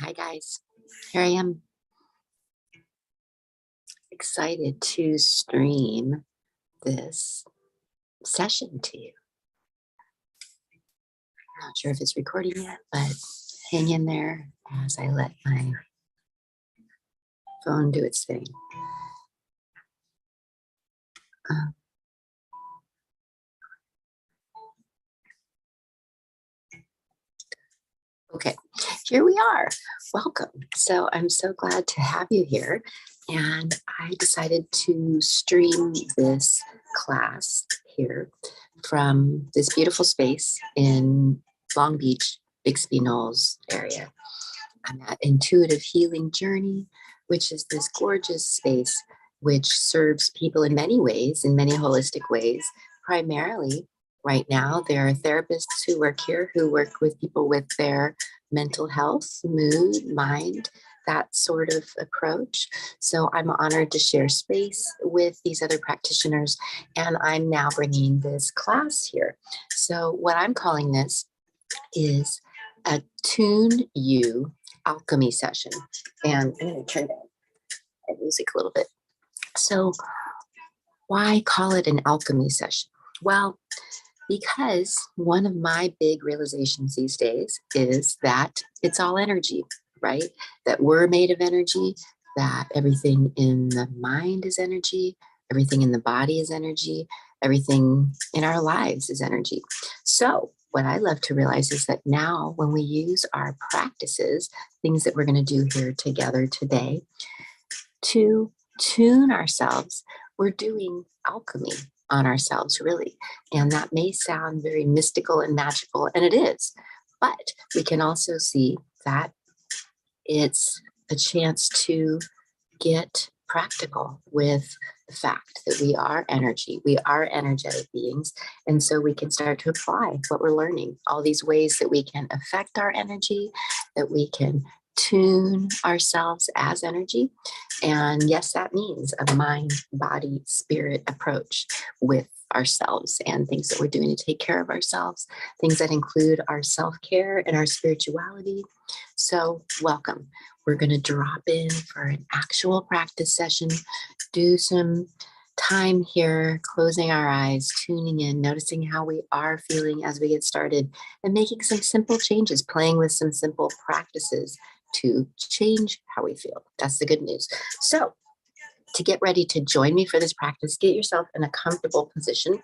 Hi guys, here I am, excited to stream this session to you. Not sure if it's recording yet, but hang in there as I let my phone do its thing. Uh, okay, here we are. Welcome. So I'm so glad to have you here. And I decided to stream this class here from this beautiful space in Long Beach, Bixby Knolls area. I'm at Intuitive Healing Journey, which is this gorgeous space which serves people in many ways, in many holistic ways. Primarily, right now, there are therapists who work here who work with people with their mental health, mood, mind, that sort of approach. So I'm honored to share space with these other practitioners, and I'm now bringing this class here. So what I'm calling this is a Tune You Alchemy session. And I'm going to turn down the music a little bit. So why call it an alchemy session? Well, because one of my big realizations these days is that it's all energy, right? That we're made of energy, that everything in the mind is energy, everything in the body is energy, everything in our lives is energy. So what I love to realize is that now when we use our practices, things that we're going to do here together today, to tune ourselves, we're doing alchemy on ourselves, really. And that may sound very mystical and magical, and it is. But we can also see that it's a chance to get practical with the fact that we are energy, we are energetic beings. And so we can start to apply what we're learning, all these ways that we can affect our energy, that we can tune ourselves as energy. And yes, that means a mind, body, spirit approach with ourselves and things that we're doing to take care of ourselves, things that include our self-care and our spirituality. So welcome. We're going to drop in for an actual practice session, do some time here, closing our eyes, tuning in, noticing how we are feeling as we get started, and making some simple changes, playing with some simple practices to change how we feel. That's the good news. So to get ready to join me for this practice, get yourself in a comfortable position.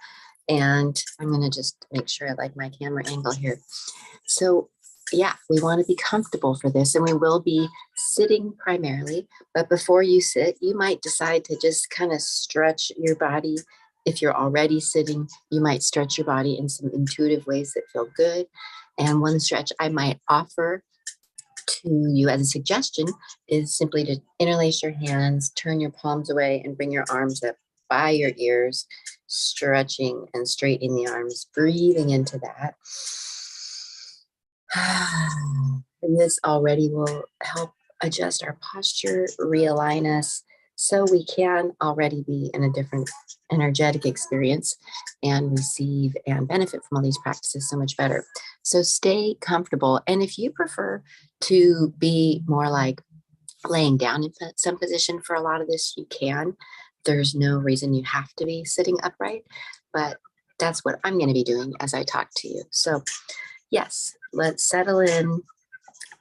And I'm going to just make sure I like my camera angle here. So yeah, we want to be comfortable for this, and we will be sitting primarily. But before you sit, you might decide to just kind of stretch your body. If you're already sitting, you might stretch your body in some intuitive ways that feel good. And one stretch I might offer to you as a suggestion is simply to interlace your hands, turn your palms away, and bring your arms up by your ears, stretching and straightening the arms, breathing into that. And this already will help adjust our posture, realign us, so we can already be in a different energetic experience and receive and benefit from all these practices so much better. So stay comfortable. And if you prefer to be more like laying down in some position for a lot of this, you can. There's no reason you have to be sitting upright, but that's what I'm going to be doing as I talk to you. So yes, let's settle in.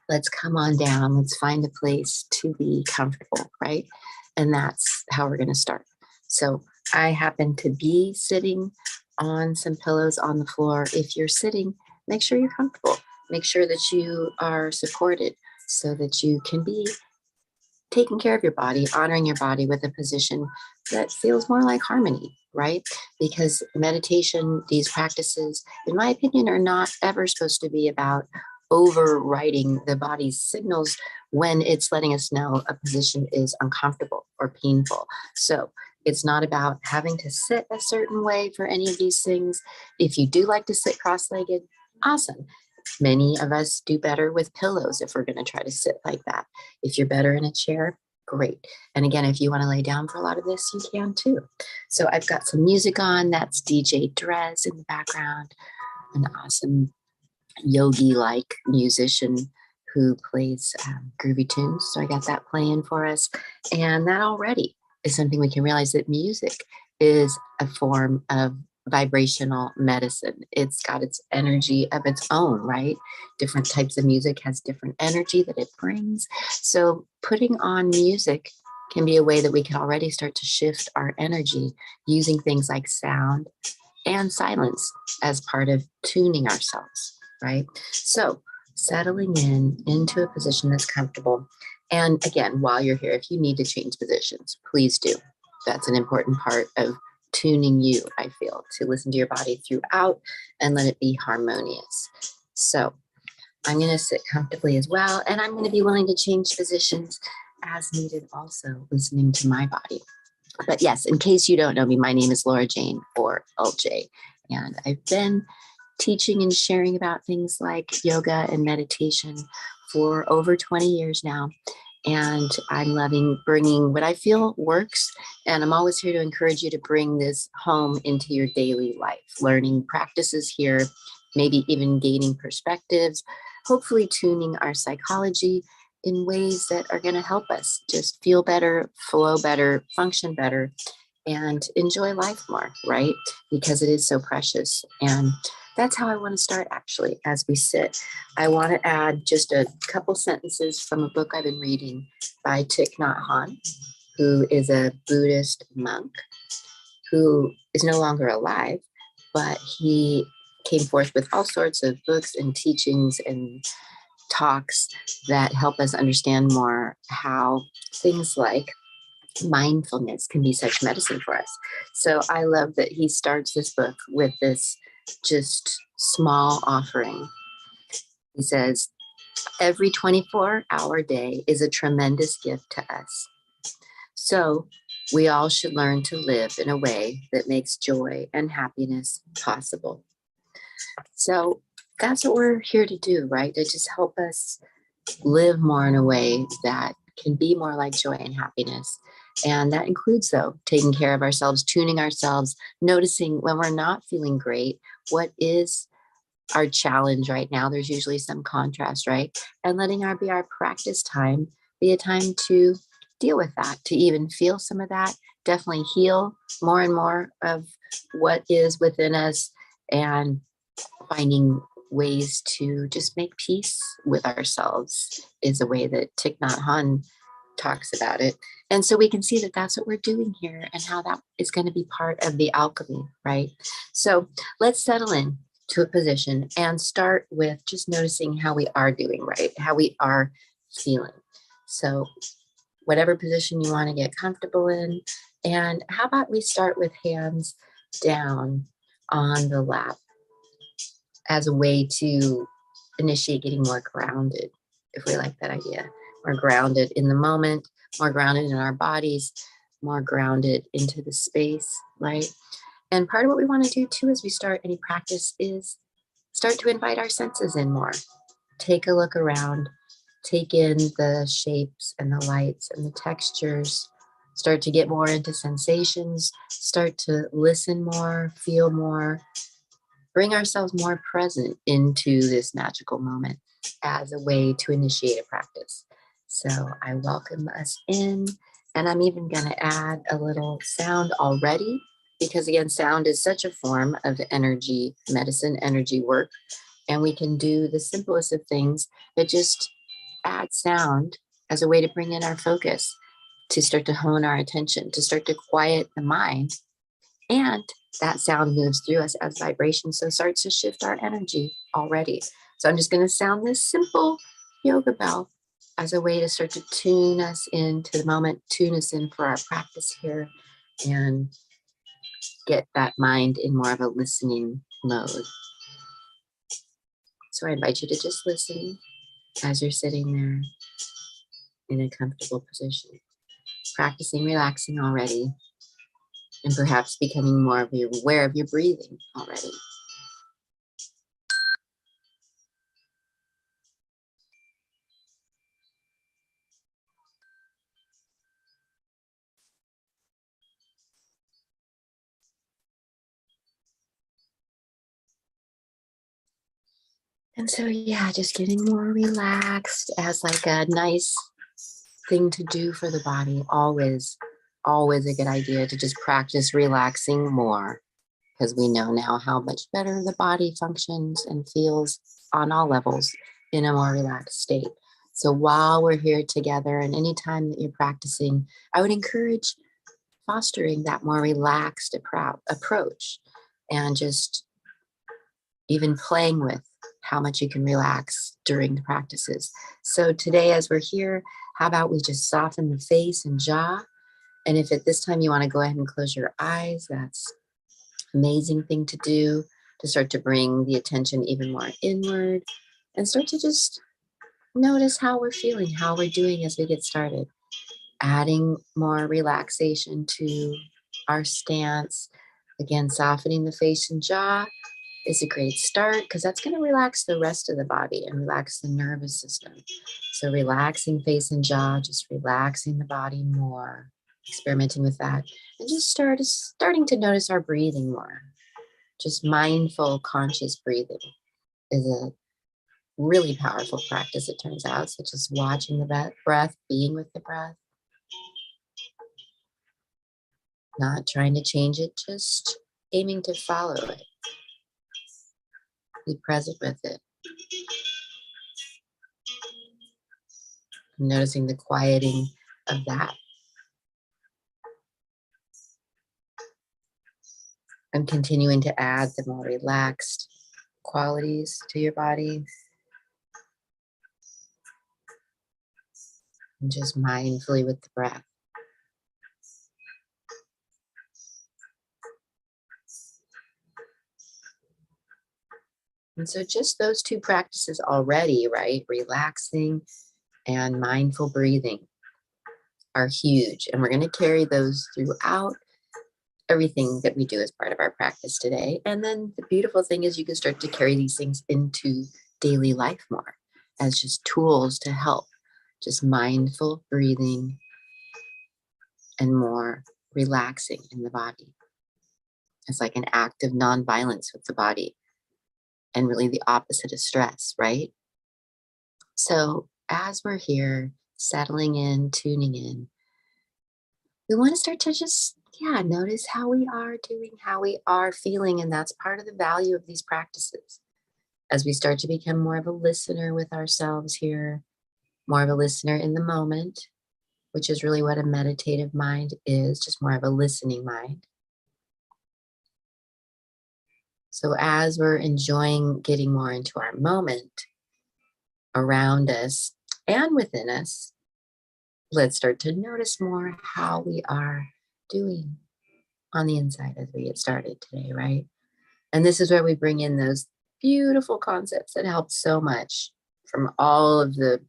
Let's come on down. Let's find a place to be comfortable, right? And that's how we're going to start. So I happen to be sitting on some pillows on the floor. If you're sitting, make sure you're comfortable. Make sure that you are supported so that you can be taking care of your body, honoring your body with a position that feels more like harmony, right? Because meditation, these practices, in my opinion, are not ever supposed to be about overriding the body's signals when it's letting us know a position is uncomfortable or painful. So it's not about having to sit a certain way for any of these things. If you do like to sit cross-legged, awesome. Many of us do better with pillows if we're going to try to sit like that. If you're better in a chair, great. And again, if you want to lay down for a lot of this, you can too. So I've got some music on. That's DJ Drez in the background, an awesome yogi-like musician who plays groovy tunes. So I got that playing for us. And that already is something we can realize that music is a form of vibrational medicine. It's got its energy of its own, right? Different types of music has different energy that it brings. So putting on music can be a way that we can already start to shift our energy using things like sound and silence as part of tuning ourselves, right? So settling in into a position that's comfortable. And again, while you're here, if you need to change positions, please do. That's an important part of tuning you, I feel, to listen to your body throughout and let it be harmonious. So I'm going to sit comfortably as well, and I'm going to be willing to change positions as needed, also listening to my body. But yes, in case you don't know me, my name is Laura Jane, or LJ, and I've been teaching and sharing about things like yoga and meditation for over 20 years now. And I'm loving bringing what I feel works. And I'm always here to encourage you to bring this home into your daily life, learning practices here, maybe even gaining perspectives, hopefully tuning our psychology in ways that are going to help us just feel better, flow better, function better, and enjoy life more, right? Because it is so precious. And that's how I want to start, actually, as we sit. I want to add just a couple sentences from a book I've been reading by Thich Nhat Hanh, who is a Buddhist monk who is no longer alive, but he came forth with all sorts of books and teachings and talks that help us understand more how things like mindfulness can be such medicine for us. So I love that he starts this book with this just small offering. He says, every 24-hour day is a tremendous gift to us. So we all should learn to live in a way that makes joy and happiness possible. So that's what we're here to do, right? To just help us live more in a way that can be more like joy and happiness. And that includes, though, taking care of ourselves, tuning ourselves, noticing when we're not feeling great, what is our challenge right now. There's usually some contrast, right? And letting our practice time be a time to deal with that, to even feel some of that, definitely heal more and more of what is within us, and finding ways to just make peace with ourselves is a way that Thich Nhat Hanh talks about it. And so we can see that that's what we're doing here and how that is going to be part of the alchemy, right? So let's settle in to a position and start with just noticing how we are doing, right? How we are feeling. So whatever position you want to get comfortable in. And how about we start with hands down on the lap as a way to initiate getting more grounded, if we like that idea. More grounded in the moment, more grounded in our bodies, more grounded into the space, right? And part of what we want to do too as we start any practice is start to invite our senses in more. Take a look around, take in the shapes and the lights and the textures, start to get more into sensations, start to listen more, feel more, bring ourselves more present into this magical moment as a way to initiate a practice. So I welcome us in, and I'm even going to add a little sound already, because again, sound is such a form of energy medicine, energy work, and we can do the simplest of things, but just add sound as a way to bring in our focus, to start to hone our attention, to start to quiet the mind. And that sound moves through us as vibration, so it starts to shift our energy already. So I'm just going to sound this simple yoga bell as a way to start to tune us into the moment, tune us in for our practice here, and get that mind in more of a listening mode. So I invite you to just listen as you're sitting there in a comfortable position, practicing relaxing already, and perhaps becoming more aware of your breathing already. And so, yeah, just getting more relaxed as like a nice thing to do for the body. Always a good idea to just practice relaxing more because we know now how much better the body functions and feels on all levels in a more relaxed state. So while we're here together and anytime that you're practicing, I would encourage fostering that more relaxed approach and just even playing with how much you can relax during the practices. So today, as we're here, how about we just soften the face and jaw? And if at this time you want to go ahead and close your eyes, that's an amazing thing to do to start to bring the attention even more inward and start to just notice how we're feeling, how we're doing as we get started. Adding more relaxation to our stance. Again, softening the face and jaw is a great start because that's going to relax the rest of the body and relax the nervous system. So relaxing face and jaw, just relaxing the body more, experimenting with that, and just starting to notice our breathing more. Just mindful, conscious breathing is a really powerful practice, it turns out. So just watching the breath, being with the breath, not trying to change it, just aiming to follow it. Be present with it. Noticing the quieting of that. And continuing to add the more relaxed qualities to your body. And just mindfully with the breath. And so just those two practices already, right? Relaxing and mindful breathing are huge. And we're going to carry those throughout everything that we do as part of our practice today. And then the beautiful thing is you can start to carry these things into daily life more as just tools to help. Just mindful breathing and more relaxing in the body. It's like an act of nonviolence with the body and really the opposite of stress, right? So as we're here, settling in, tuning in, we want to start to just, notice how we are doing, how we are feeling. And that's part of the value of these practices. As we start to become more of a listener with ourselves here, more of a listener in the moment, which is really what a meditative mind is, just more of a listening mind. So as we're enjoying getting more into our moment around us and within us, let's start to notice more how we are doing on the inside as we get started today, right? And this is where we bring in those beautiful concepts that help so much from all of the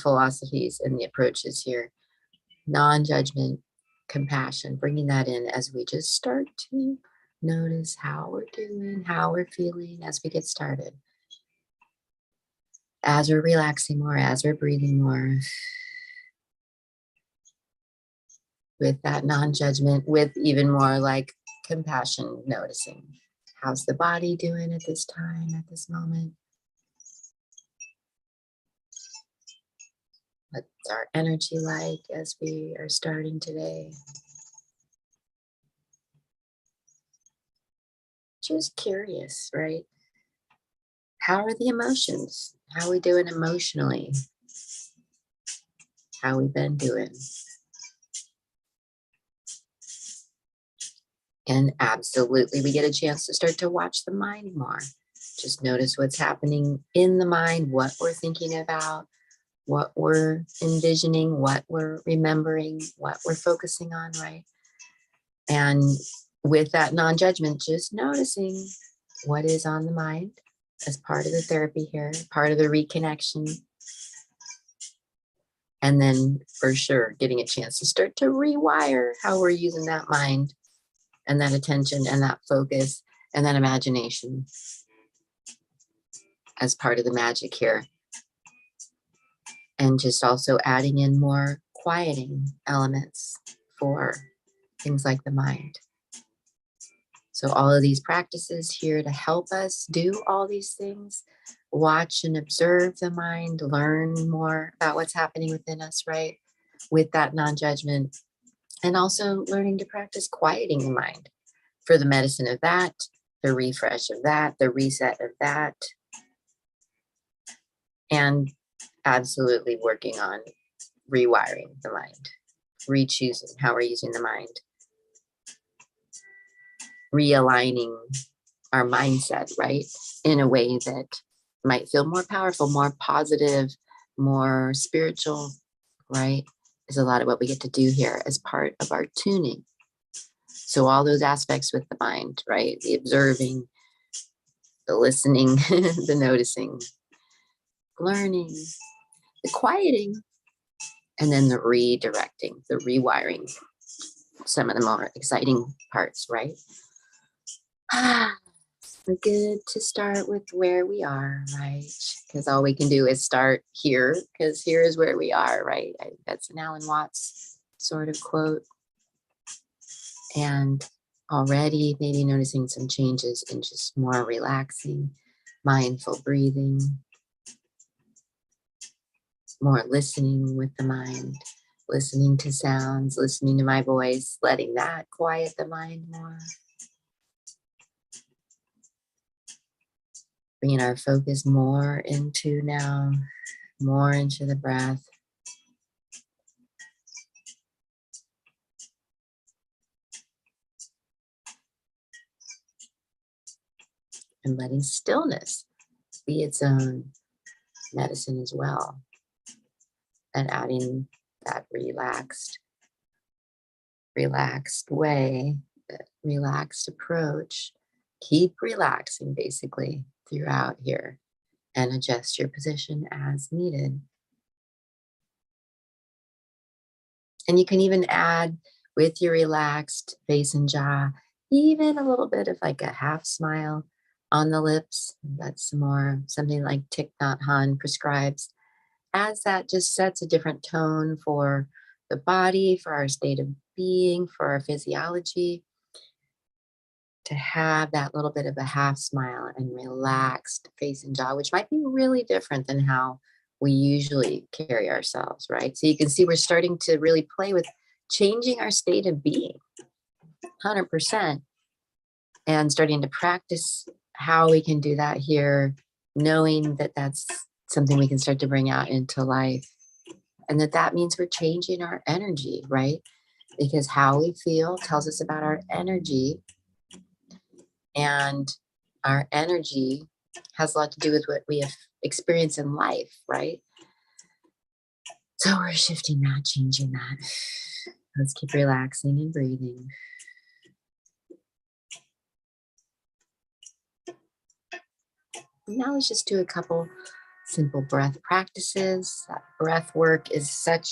philosophies and the approaches here. Non-judgment, compassion, bringing that in as we just start to notice how we're doing, how we're feeling as we get started. As we're relaxing more, as we're breathing more, with that non-judgment, with even more like compassion, noticing how's the body doing at this time, at this moment. What's our energy like as we are starting today? Just curious, right? How are the emotions? How are we doing emotionally? How we been doing? And absolutely, we get a chance to start to watch the mind more. Just notice what's happening in the mind, what we're thinking about, what we're envisioning, what we're remembering, what we're focusing on, right? And with that non-judgment, just noticing what is on the mind as part of the therapy here, part of the reconnection. And then for sure, getting a chance to start to rewire how we're using that mind and that attention and that focus and that imagination as part of the magic here. And just also adding in more quieting elements for things like the mind. So all of these practices here to help us do all these things, watch and observe the mind, learn more about what's happening within us, right? With that non-judgment, and also learning to practice quieting the mind for the medicine of that, the refresh of that, the reset of that, and absolutely working on rewiring the mind, re-choosing how we're using the mind, realigning our mindset, right? In a way that might feel more powerful, more positive, more spiritual, right? Is a lot of what we get to do here as part of our tuning. So all those aspects with the mind, right? The observing, the listening, the noticing, learning, the quieting, and then the redirecting, the rewiring, some of the more exciting parts, right? We're good to start with where we are, right? Because all we can do is start here, because here is where we are, right? That's an Alan Watts sort of quote. And already maybe noticing some changes in just more relaxing, mindful breathing, more listening with the mind, listening to sounds, listening to my voice, letting that quiet the mind more. Bringing our focus more into now, more into the breath. And letting stillness be its own medicine as well. And adding that relaxed way, that relaxed approach. Keep relaxing basically throughout here and adjust your position as needed. And you can even add with your relaxed face and jaw, even a little bit of like a half smile on the lips. That's more something like Thich Nhat Hanh prescribes, as that just sets a different tone for the body, for our state of being, for our physiology. To have that little bit of a half smile and relaxed face and jaw, which might be really different than how we usually carry ourselves, right? So you can see we're starting to really play with changing our state of being 100% and starting to practice how we can do that here, knowing that that's something we can start to bring out into life, and that means we're changing our energy, right? Because how we feel tells us about our energy, and our energy has a lot to do with what we have experienced in life, right? So we're shifting that, changing that. Let's keep relaxing and breathing. Now let's just do a couple simple breath practices. Breath work is such